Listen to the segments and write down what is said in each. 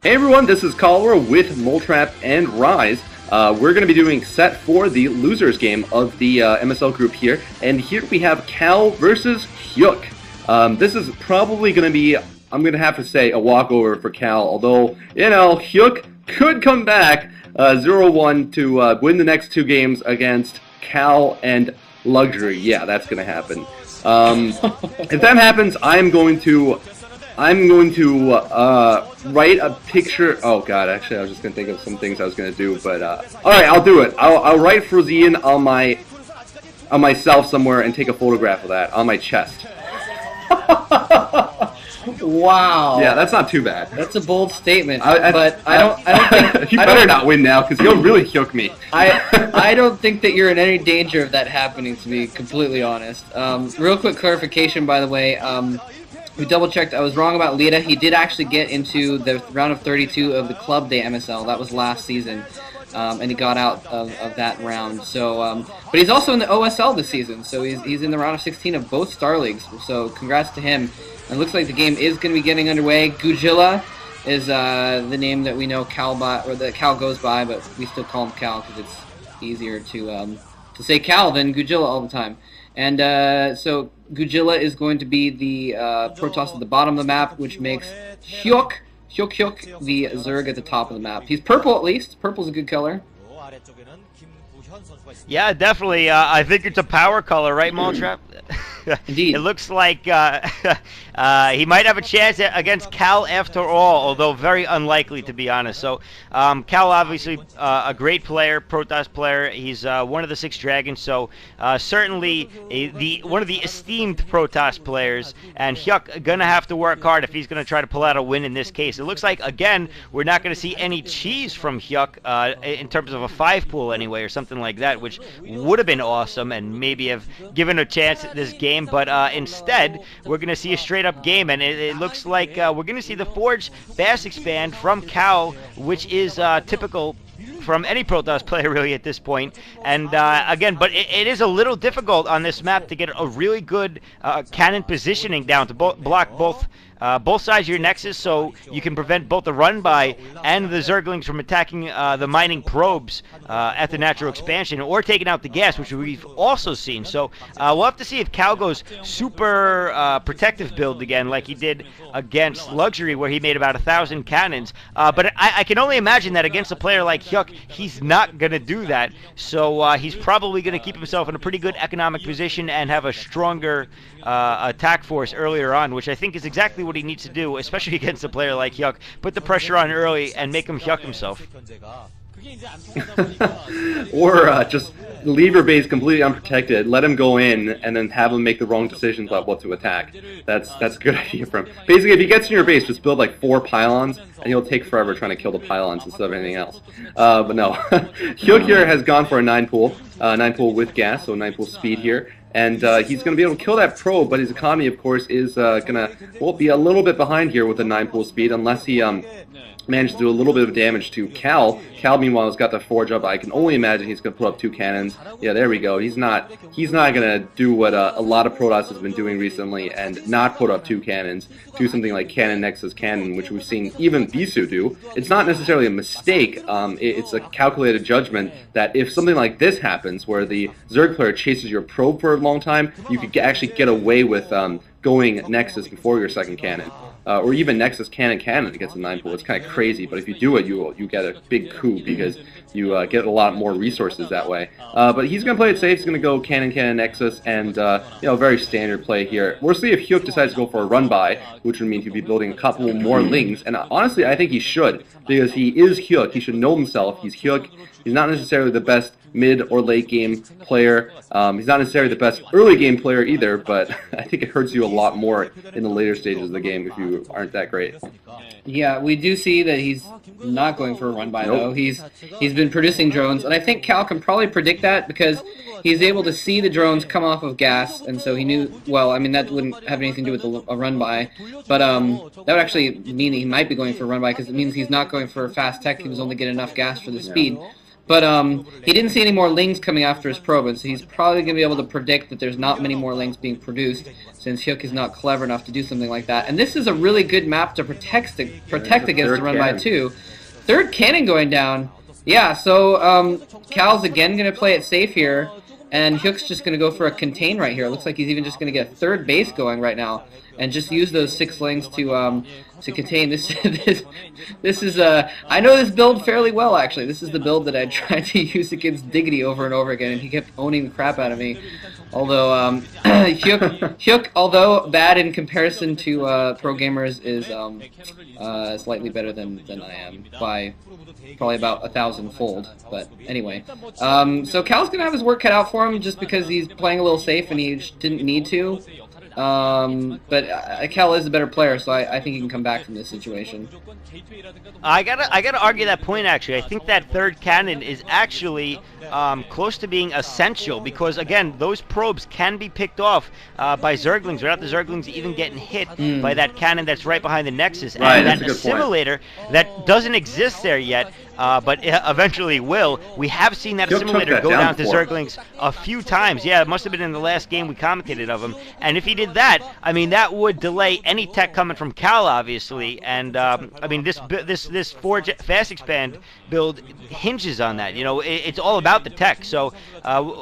Hey everyone, this is Cholera with Moletrap and Rise. We're going to be doing set for the losers game of the MSL group here, and here we have Cal versus Hyuk. This is probably going to be, I'm going to have to say, a walkover for Cal, although, you know, Hyuk could come back 0-1 to win the next two games against Cal and Luxury. Yeah, that's going to happen. If that happens, I'm going to write a picture. Oh god, actually I was just gonna think of some things I was gonna do, but alright, I'll do it. I'll write Frozen on myself somewhere and take a photograph of that on my chest. Wow. Yeah, that's not too bad. That's a bold statement, but I don't think you better not win now, because you'll really Hyuk me. I don't think that you're in any danger of that happening, to be completely honest. Real quick clarification, by the way. We double-checked. I was wrong about Lita. He did actually get into the round of 32 of the Club Day MSL. That was last season, and he got out of that round. So, but he's also in the OSL this season. So he's in the round of 16 of both Star Leagues. So congrats to him. And it looks like the game is going to be getting underway. Gujilla is the name that we know Cal by, or that Cal goes by, but we still call him Cal because it's easier to say Cal than Gujilla all the time. And so Gujilla is going to be the Protoss at the bottom of the map, which makes Hyuk the Zerg at the top of the map. He's purple at least. Purple's a good color. Yeah, definitely. I think it's a power color, right, Moletrap? Indeed. It looks like he might have a chance against Cal after all, although very unlikely, to be honest. So Cal, obviously, a great player, Protoss player. He's one of the 6 dragons, so certainly one of the esteemed Protoss players. And Hyuk going to have to work hard if he's going to try to pull out a win in this case. It looks like, again, we're not going to see any cheese from Hyuk in terms of a 5-pool anyway, or something like that, which would have been awesome and maybe have given a chance at this game. But instead, we're going to see a straight-up game, and it looks like we're going to see the Forge fast expand from Cal, which is typical from any Protoss player really at this point. And again, but it is a little difficult on this map to get a really good cannon positioning down to block both sides of your nexus, so you can prevent both the run-by and the Zerglings from attacking the mining probes at the natural expansion, or taking out the gas, which we've also seen. So we'll have to see if Cal goes super protective build again, like he did against Luxury, where he made about 1,000 cannons. But I can only imagine that against a player like Hyuk, he's not going to do that. So he's probably going to keep himself in a pretty good economic position and have a stronger attack force earlier on, which I think is exactly what he needs to do, especially against a player like Hyuk. Put the pressure on early and make him Hyuk himself. Or just leave your base completely unprotected, let him go in, and then have him make the wrong decisions about what to attack. That's a good idea for him. Basically, if he gets in your base, just build like 4 pylons, and he'll take forever trying to kill the pylons instead of anything else. But no. Hyuk here has gone for a 9-pool. 9-pool with gas, so 9-pool speed here. And he's going to be able to kill that probe, but his economy, of course, is going to be a little bit behind here with a 9-pool speed, unless he managed to do a little bit of damage to Cal. Cal, meanwhile, has got the Forge up. I can only imagine he's going to put up 2 cannons. Yeah, there we go. He's not going to do what a lot of Protoss has been doing recently and not put up 2 cannons. Do something like Cannon Nexus Cannon, which we've seen even Bisu do. It's not necessarily a mistake. It's a calculated judgment that if something like this happens, where the Zerg player chases your probe for a long time, you could actually get away with going Nexus before your second cannon. Or even Nexus cannon against a 9-pool. It's kind of crazy, but if you do it, you get a big coup because you get a lot more resources that way. But he's going to play it safe. He's going to go cannon Nexus, and very standard play here. We'll see if Hyuk decides to go for a run-by, which would mean he'd be building a couple more lings. And honestly, I think he should, because he is Hyuk. He should know himself. He's Hyuk. He's not necessarily the best mid or late game player. He's not necessarily the best early game player either, but I think it hurts you a lot more in the later stages of the game if you aren't that great. Yeah, we do see that he's not going for a run-by, though. He's been producing drones, and I think Cal can probably predict that because he's able to see the drones come off of gas, and so he knew, well, I mean, that wouldn't have anything to do with a run-by, but that would actually mean that he might be going for a run-by because it means he's not going for a fast tech. He was only getting enough gas for the speed. But he didn't see any more Lings coming after his probe, and so he's probably going to be able to predict that there's not many more Lings being produced, since Hyuk is not clever enough to do something like that. And this is a really good map to protect against the run by 2. Third cannon going down. Yeah, so Cal's again going to play it safe here, and Hyuk's just going to go for a contain right here. It looks like he's even just going to get a third base going right now, and just use those 6 Lings to contain this. This is I know this build fairly well, actually. This is the build that I tried to use against Diggity over and over again, and he kept owning the crap out of me. Although Hyuk, although bad in comparison to pro gamers, is slightly better than I am by probably about 1,000-fold. But anyway, so Cal's gonna have his work cut out for him just because he's playing a little safe and he just didn't need to. But Cal is a better player, so I think he can come back from this situation. I gotta argue that point, actually. I think that third cannon is actually close to being essential, because again, those probes can be picked off by Zerglings without the Zerglings even getting hit by that cannon that's right behind the Nexus. Right, and that's that a good assimilator that doesn't exist there yet, but it eventually will. We have seen that assimilator go down to Zerglings a few times. Yeah, it must have been in the last game we commentated of him. And if he did that, I mean, that would delay any tech coming from Cal, obviously. And I mean, this Forge Fast Expand build hinges on that. You know, it's all about the tech. So,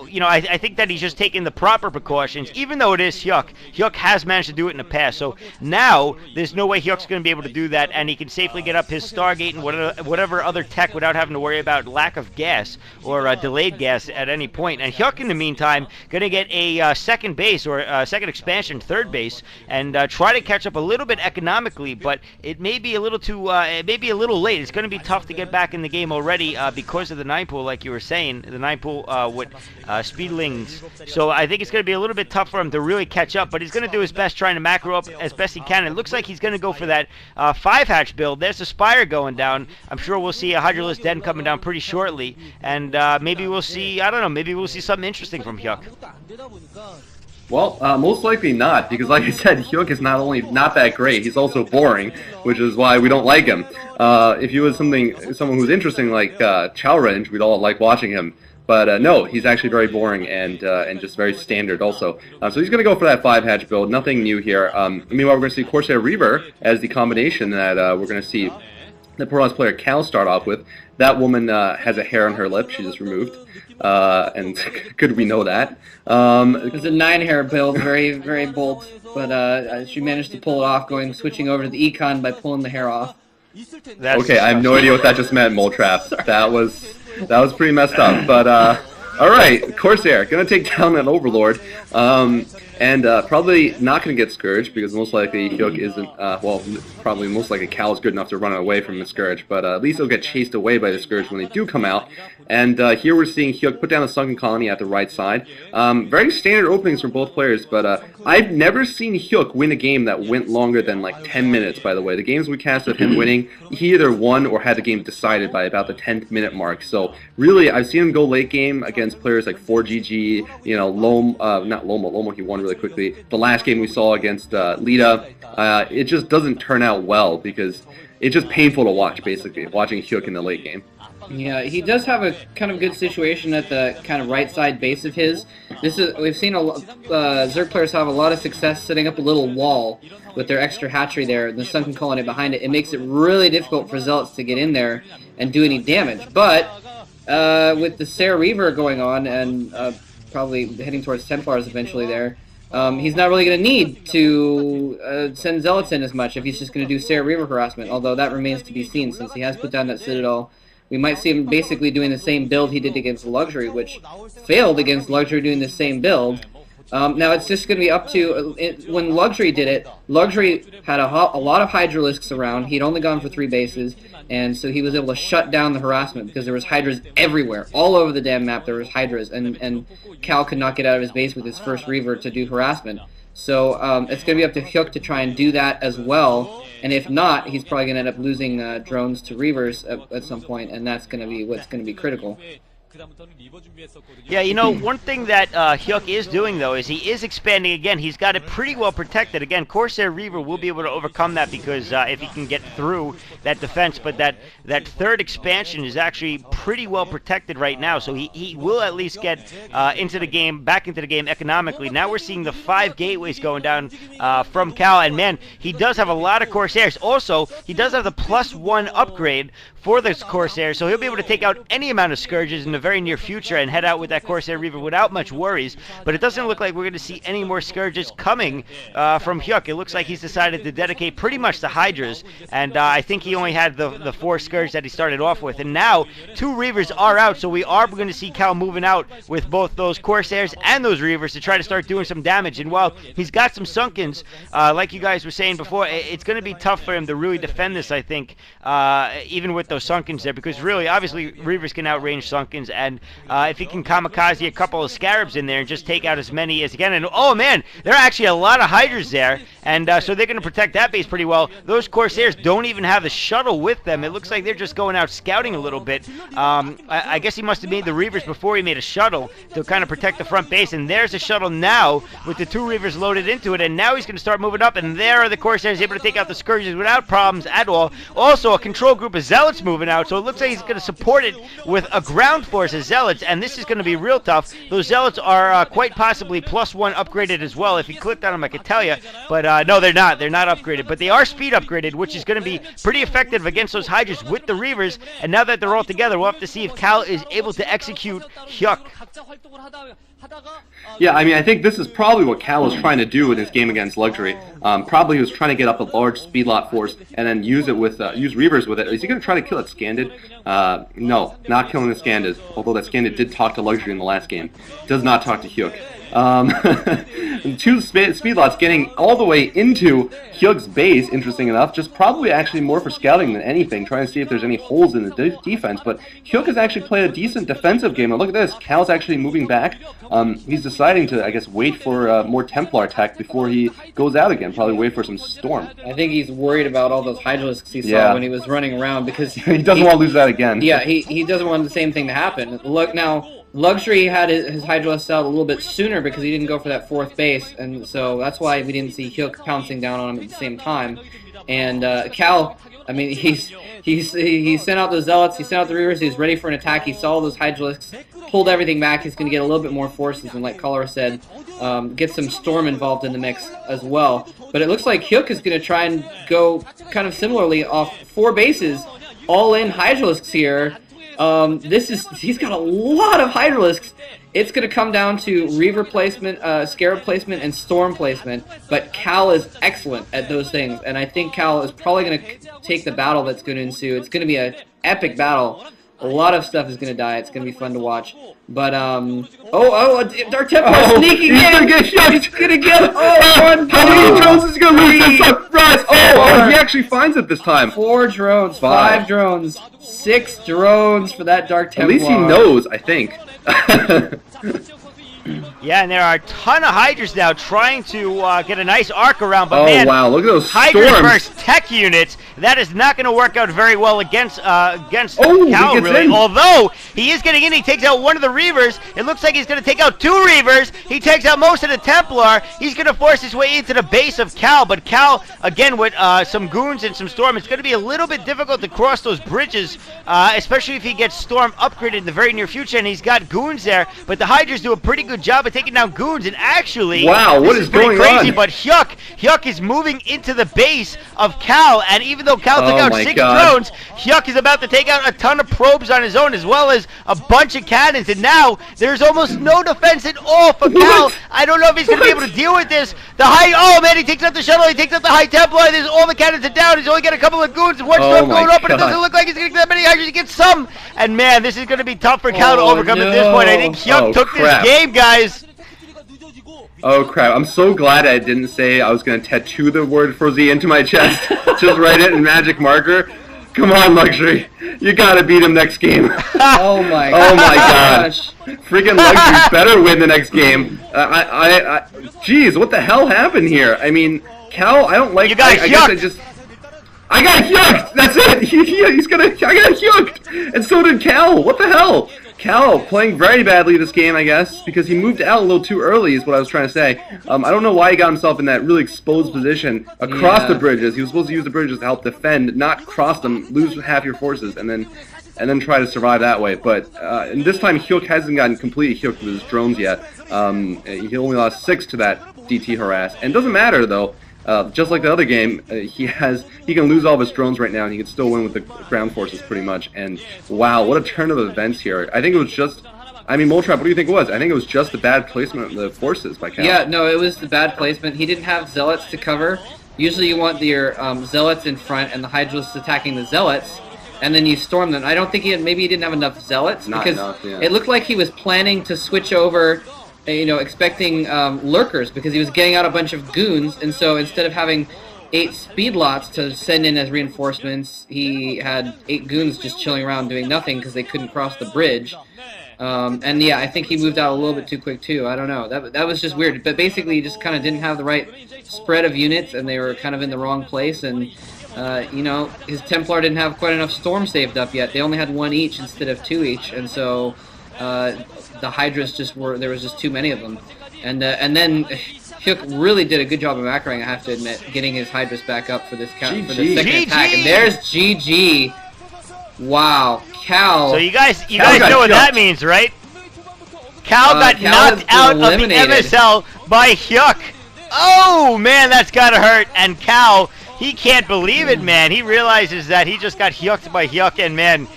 you know, I think that he's just taking the proper precautions, even though it is Hyuk. Hyuk has managed to do it in the past. So now there's no way Hyuk's going to be able to do that, and he can safely get up his Stargate and whatever other tech without having to worry about lack of gas or delayed gas at any point. And Hyuk, in the meantime, going to get a second base or a second expansion, third base, and try to catch up a little bit economically. But it may be a little too, it may be a little late. It's going to be tough to get back in the game already because of the 9 pool, like you were saying, the 9 pool with Speedlings. So I think it's going to be a little bit tough for him to really catch up. But he's going to do his best trying to macro up as best he can. It looks like he's going to go for that 5-hatch build. There's the Spire going down. I'm sure we'll see a Hydroless Den coming down pretty shortly, and maybe we'll see, I don't know, maybe we'll see something interesting from Hyuk. Well, most likely not, because like I said, Hyuk is not only not that great, he's also boring, which is why we don't like him. If he was someone who's interesting like Chow Range, we'd all like watching him. But no, he's actually very boring and just very standard also. So he's going to go for that 5-hatch build, nothing new here. Meanwhile, we're going to see Corsair Reaver as the combination that we're going to see the Pro player Cal start off with. That woman has a hair on her lip. She just removed. And could we know that? It's a 9-hair build, very, very bold. But she managed to pull it off, switching over to the Econ by pulling the hair off. Okay, I have no idea what that just meant, Moletrap. That was pretty messed up. But alright, Corsair, gonna take down an Overlord. And probably not going to get Scourged, because most likely Hyuk isn't, well, probably most likely Cal is good enough to run away from the Scourge, but at least he'll get chased away by the Scourge when they do come out. And here we're seeing Hyuk put down a Sunken Colony at the right side. Very standard openings from both players, but I've never seen Hyuk win a game that went longer than like 10 minutes, by the way. The games we cast of him winning, he either won or had the game decided by about the 10th minute mark. So really, I've seen him go late game against players like 4GG, you know, not Lomo he won really quickly. The last game we saw against Lita, it just doesn't turn out well because it's just painful to watch, basically, watching Hyuk in the late game. Yeah, he does have a kind of good situation at the kind of right side base of his. We've seen Zerg players have a lot of success setting up a little wall with their extra hatchery there, and the Sunken Colony behind it. It makes it really difficult for Zealots to get in there and do any damage. But with the Sarah Reaver going on and probably heading towards Templars eventually there, he's not really going to need to send Zealots in as much if he's just going to do Sarah Reaver harassment, although that remains to be seen since he has put down that Citadel. We might see him basically doing the same build he did against Luxury, which failed against Luxury doing the same build. Now it's just going to be up to, when Luxury did it, Luxury had a lot of Hydralisks around. He'd only gone for 3 bases, and so he was able to shut down the harassment because there was Hydras everywhere. All over the damn map there was Hydras, and Cal could not get out of his base with his first Reaver to do harassment. So it's going to be up to Hyuk to try and do that as well, and if not, he's probably going to end up losing drones to Reavers at some point, and that's going to be what's going to be critical. Yeah, you know, one thing that Hyuk is doing, though, is he is expanding again. He's got it pretty well protected. Again, Corsair Reaver will be able to overcome that because if he can get through that defense. But that third expansion is actually pretty well protected right now. So he will at least get into the game, back into the game economically. Now we're seeing the 5 gateways going down from Cal. And, man, he does have a lot of Corsairs. Also, he does have the +1 upgrade for this Corsair, so he'll be able to take out any amount of Scourges in the very near future and head out with that Corsair Reaver without much worries. But it doesn't look like we're going to see any more Scourges coming from Hyuk. It looks like he's decided to dedicate pretty much to Hydras, and I think he only had the 4 Scourge that he started off with. And now 2 Reavers are out, so we are going to see Cal moving out with both those Corsairs and those Reavers to try to start doing some damage. And while he's got some Sunkens, like you guys were saying before, it's going to be tough for him to really defend this, I think, even with those Sunkens there, because really, obviously, Reavers can outrange Sunkens, and if he can kamikaze a couple of Scarabs in there and just take out as many as he can, and oh man, there are actually a lot of Hydras there, and so they're going to protect that base pretty well. Those Corsairs don't even have the shuttle with them. It looks like they're just going out scouting a little bit. I guess he must have made the Reavers before he made a shuttle to kind of protect the front base, and there's a shuttle now with the 2 Reavers loaded into it, and now he's going to start moving up, and there are the Corsairs able to take out the Scourges without problems at all. Also, a control group of Zealots moving out, so it looks like he's going to support it with a ground force of Zealots, and this is going to be real tough. Those Zealots are quite possibly +1 upgraded as well. If you clicked on them, I could tell you, but no, they're not. They're not upgraded, but they are speed upgraded, which is going to be pretty effective against those Hydras with the Reavers, and now that they're all together, we'll have to see if Cal is able to execute Hyuk. Yeah, I mean, I think this is probably what Cal was trying to do in his game against Luxury. Probably he was trying to get up a large speed lot force and then use it with use Reavers with it. Is he going to try to kill it Scanded? No, not killing the Scanded. Although that Scanded did talk to Luxury in the last game, does not talk to Hyuk. 2 speed lots getting all the way into Hyuk's base, interesting enough, just probably actually more for scouting than anything, trying to see if there's any holes in the defense, but Hyuk has actually played a decent defensive game, and look at this, Cal's actually moving back. He's deciding to, I guess, wait for more Templar attack before he goes out again, probably wait for some Storm. I think he's worried about all those Hydralisks he saw when he was running around, because he doesn't want to lose that again. Yeah, he doesn't want the same thing to happen. Look, now, Luxury had his Hydralisk out a little bit sooner because he didn't go for that 4th base, and so that's why we didn't see Hyuk pouncing down on him at the same time. And Cal, I mean, he sent out those Zealots, he sent out the Reavers, he was ready for an attack, he saw those Hydralisks, pulled everything back, he's going to get a little bit more forces, and like Color said, get some Storm involved in the mix as well. But it looks like Hyuk is going to try and go kind of similarly off 4 bases, all-in Hydralisks here. He's got a lot of Hydralisks. It's going to come down to Reaver placement, Scarab placement, and Storm placement, but Cal is excellent at those things, and I think Cal is probably going to take the battle that's going to ensue. It's going to be an epic battle. A lot of stuff is going to die. It's going to be fun to watch. But, Dark Templar sneaking in! He's going to get shot! He's going to get, how many drones is he going to lose this time? Oh, he actually finds it this time. 4 drones, 5 drones, 6 drones for that Dark Templar. At least he knows, I think. Yeah, and there are a ton of Hydras now trying to get a nice arc around, but man, wow, look at those Hydra storms. versus tech units, that is not going to work out very well against Cal, really. In. Although, he is getting in, he takes out one of the Reavers, it looks like he's going to take out 2 Reavers, he takes out most of the Templar, he's going to force his way into the base of Cal, but Cal, again, with some Goons and some Storm, it's going to be a little bit difficult to cross those bridges, especially if he gets Storm upgraded in the very near future, and he's got Goons there, but the Hydras do a pretty good job of taking down Goons, and actually, wow, what is pretty going crazy, on? But Hyuk is moving into the base of Cal, and even though Cal took out 6 drones, Hyuk is about to take out a ton of probes on his own, as well as a bunch of cannons, and now there's almost no defense at all for Cal. I don't know if he's going to be able to deal with this. Oh man, he takes out the shuttle, he takes out the High Templar, there's all the cannons are down, he's only got a couple of Goons, and one Storm going up, but it doesn't look like he's going to get that many Hydras, he gets some, and man, this is going to be tough for Cal to overcome at this point. I think Hyuk took this game, guys. Oh crap, I'm so glad I didn't say I was going to tattoo the word Frozy into my chest. Just write it in magic marker. Come on, Luxury. You gotta beat him next game. Oh my gosh. Freaking Luxury better win the next game. Jeez, what the hell happened here? I mean, Cal, I don't like... You got I got Hyuked! That's it! I got Hyuked! And so did Cal! What the hell? Cal playing very badly this game, I guess, because he moved out a little too early is what I was trying to say. I don't know why he got himself in that really exposed position across the bridges. He was supposed to use the bridges to help defend, not cross them, lose half your forces, and then try to survive that way. But and this time Hyuk hasn't gotten completely Hyuk with his drones yet. He only lost 6 to that DT harass. And it doesn't matter, though. Just like the other game, he can lose all of his drones right now, and he can still win with the ground forces pretty much. And wow, what a turn of events here! I think it was just, I mean, Moletrap, what do you think it was? I think it was just the bad placement of the forces by Cal. Yeah, no, it was the bad placement. He didn't have zealots to cover. Usually, you want your zealots in front and the Hydras attacking the zealots, and then you storm them. I don't think maybe he didn't have enough zealots because it looked like he was planning to switch over. Expecting lurkers because he was getting out a bunch of goons, and so instead of having 8 speed lots to send in as reinforcements, he had 8 goons just chilling around doing nothing because they couldn't cross the bridge. And yeah, I think he moved out a little bit too quick too. I don't know. That was just weird. But basically, he just kind of didn't have the right spread of units, and they were kind of in the wrong place. And his Templar didn't have quite enough storm saved up yet. They only had 1 each instead of 2 each, and so. The Hydras there was just too many of them. And then Hyuk really did a good job of macroing, I have to admit, getting his Hydras back up for this for the second attack. And there's GG. Wow. Cal. So you guys know what that means, right? Cal got knocked out of the MSL by Hyuk. Oh, man, that's gotta hurt. And Cal, he can't believe it, man. He realizes that he just got Hyuked by Hyuk, and man,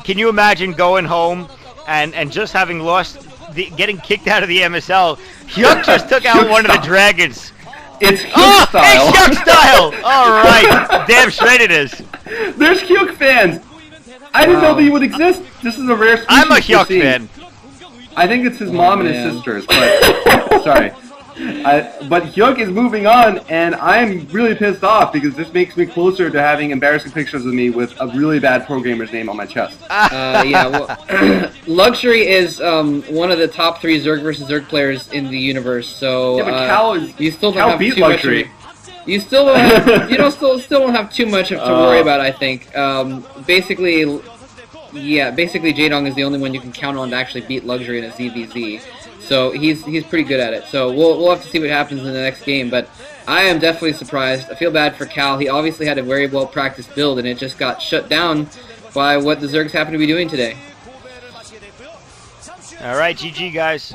can you imagine going home and just having lost, getting kicked out of the MSL? Hyuk just took out one of the dragons. It's Hyuk style. It's Hyuk style. All right, damn straight it is. There's Hyuk fans. I didn't know that he would exist. This is a rare species. I'm a Hyuk fan. I think it's his mom and his sisters, but sorry. But Hyuk is moving on, and I'm really pissed off because this makes me closer to having embarrassing pictures of me with a really bad programmer's name on my chest. Yeah, well, Luxury is one of the top 3 Zerg versus Zerg players in the universe. So yeah, but Cal you still don't have beat too Luxury. You still don't have, still don't have too much to worry about. I think basically Jaedong is the only one you can count on to actually beat Luxury in a ZVZ. So he's pretty good at it. So we'll have to see what happens in the next game. But I am definitely surprised. I feel bad for Cal. He obviously had a very well practiced build, and it just got shut down by what the Zergs happen to be doing today. All right, GG guys.